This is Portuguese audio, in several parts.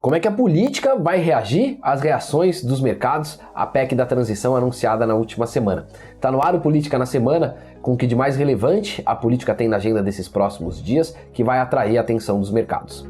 Como é que a política vai reagir às reações dos mercados à PEC da transição anunciada na última semana? Tá no ar o Política na Semana, com o que de mais relevante a política tem na agenda desses próximos dias, que vai atrair a atenção dos mercados.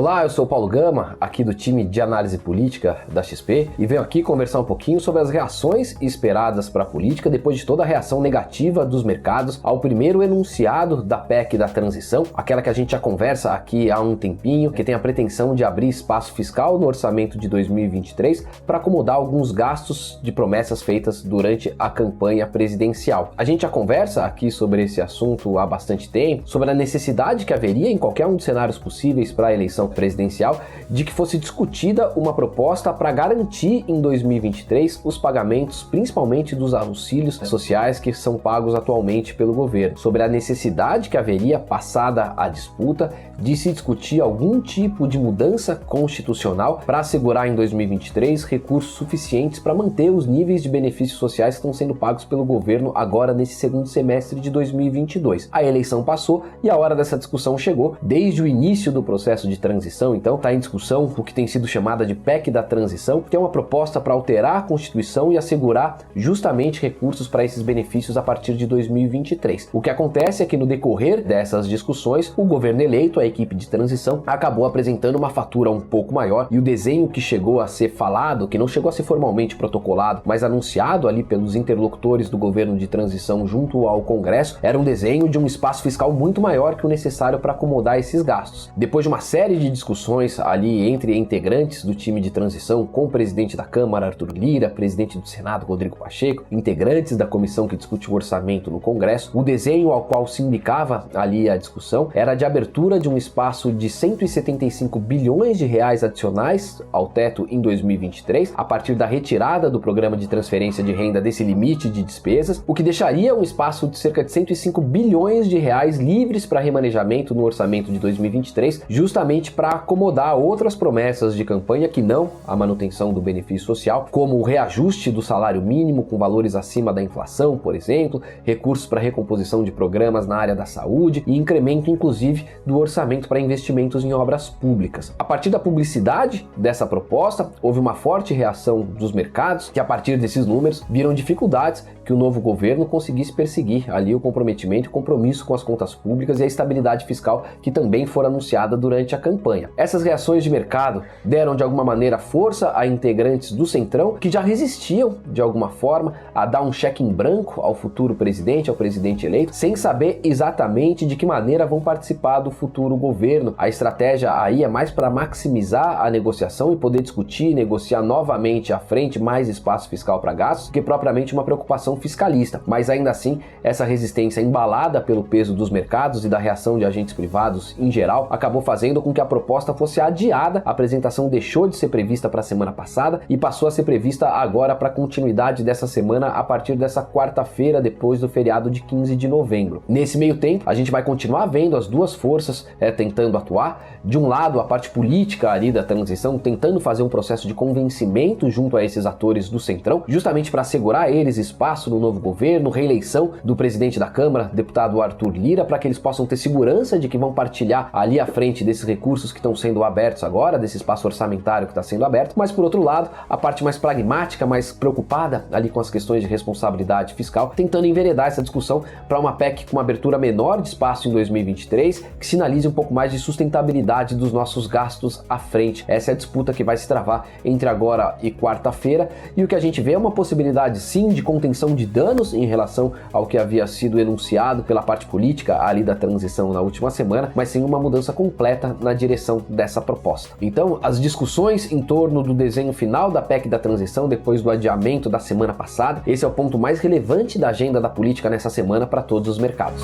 Olá, eu sou o Paulo Gama, aqui do time de análise política da XP, e venho aqui conversar um pouquinho sobre as reações esperadas para a política depois de toda a reação negativa dos mercados ao primeiro enunciado da PEC da transição, aquela que a gente já conversa aqui há um tempinho, que tem a pretensão de abrir espaço fiscal no orçamento de 2023 para acomodar alguns gastos de promessas feitas durante a campanha presidencial. A gente já conversa aqui sobre esse assunto há bastante tempo, sobre a necessidade que haveria em qualquer um dos cenários possíveis para a eleição presidencial de que fosse discutida uma proposta para garantir em 2023 os pagamentos, principalmente dos auxílios sociais que são pagos atualmente pelo governo, sobre a necessidade que haveria, passada a disputa, de se discutir algum tipo de mudança constitucional para assegurar em 2023 recursos suficientes para manter os níveis de benefícios sociais que estão sendo pagos pelo governo agora nesse segundo semestre de 2022. A eleição passou e a hora dessa discussão chegou. Desde o início do processo de transição, então, está em discussão o que tem sido chamada de PEC da transição, que é uma proposta para alterar a Constituição e assegurar justamente recursos para esses benefícios a partir de 2023. O que acontece é que no decorrer dessas discussões, o governo eleito, a equipe de transição, acabou apresentando uma fatura um pouco maior e o desenho que chegou a ser falado, que não chegou a ser formalmente protocolado, mas anunciado ali pelos interlocutores do governo de transição junto ao Congresso, era um desenho de um espaço fiscal muito maior que o necessário para acomodar esses gastos. Depois de uma série de discussões ali entre integrantes do time de transição, com o presidente da Câmara, Arthur Lira, presidente do Senado, Rodrigo Pacheco, integrantes da comissão que discute o orçamento no Congresso, o desenho ao qual se indicava ali a discussão era de abertura de um espaço de 175 bilhões de reais adicionais ao teto em 2023, a partir da retirada do programa de transferência de renda desse limite de despesas, o que deixaria um espaço de cerca de 105 bilhões de reais livres para remanejamento no orçamento de 2023, justamente para acomodar outras promessas de campanha que não a manutenção do benefício social, como o reajuste do salário mínimo com valores acima da inflação, por exemplo, recursos para recomposição de programas na área da saúde e incremento, inclusive, do orçamento para investimentos em obras públicas. A partir da publicidade dessa proposta, houve uma forte reação dos mercados, que a partir desses números viram dificuldades que o novo governo conseguisse perseguir ali o comprometimento e compromisso com as contas públicas e a estabilidade fiscal que também for anunciada durante a campanha. Essas reações de mercado deram de alguma maneira força a integrantes do Centrão que já resistiam de alguma forma a dar um cheque em branco ao futuro presidente, ao presidente eleito, sem saber exatamente de que maneira vão participar do futuro governo. A estratégia aí é mais para maximizar a negociação e poder discutir e negociar novamente à frente mais espaço fiscal para gastos, que propriamente uma preocupação fiscalista. Mas ainda assim, essa resistência embalada pelo peso dos mercados e da reação de agentes privados em geral acabou fazendo com que a proposta fosse adiada. A apresentação deixou de ser prevista para a semana passada e passou a ser prevista agora para a continuidade dessa semana a partir dessa quarta-feira, depois do feriado de 15 de novembro. Nesse meio tempo, a gente vai continuar vendo as duas forças tentando atuar. De um lado, a parte política ali da transição, tentando fazer um processo de convencimento junto a esses atores do Centrão, justamente para assegurar a eles espaço no novo governo, reeleição do presidente da Câmara, deputado Arthur Lira, para que eles possam ter segurança de que vão partilhar ali à frente desses recursos que estão sendo abertos agora, desse espaço orçamentário que está sendo aberto. Mas por outro lado, a parte mais pragmática, mais preocupada ali com as questões de responsabilidade fiscal, tentando enveredar essa discussão para uma PEC com uma abertura menor de espaço em 2023, que sinalize um pouco mais de sustentabilidade dos nossos gastos à frente. Essa é a disputa que vai se travar entre agora e quarta-feira, e o que a gente vê é uma possibilidade sim de contenção de danos em relação ao que havia sido enunciado pela parte política ali da transição na última semana, mas sim uma mudança completa na direção dessa proposta. Então, as discussões em torno do desenho final da PEC da transição depois do adiamento da semana passada, esse é o ponto mais relevante da agenda da política nessa semana para todos os mercados.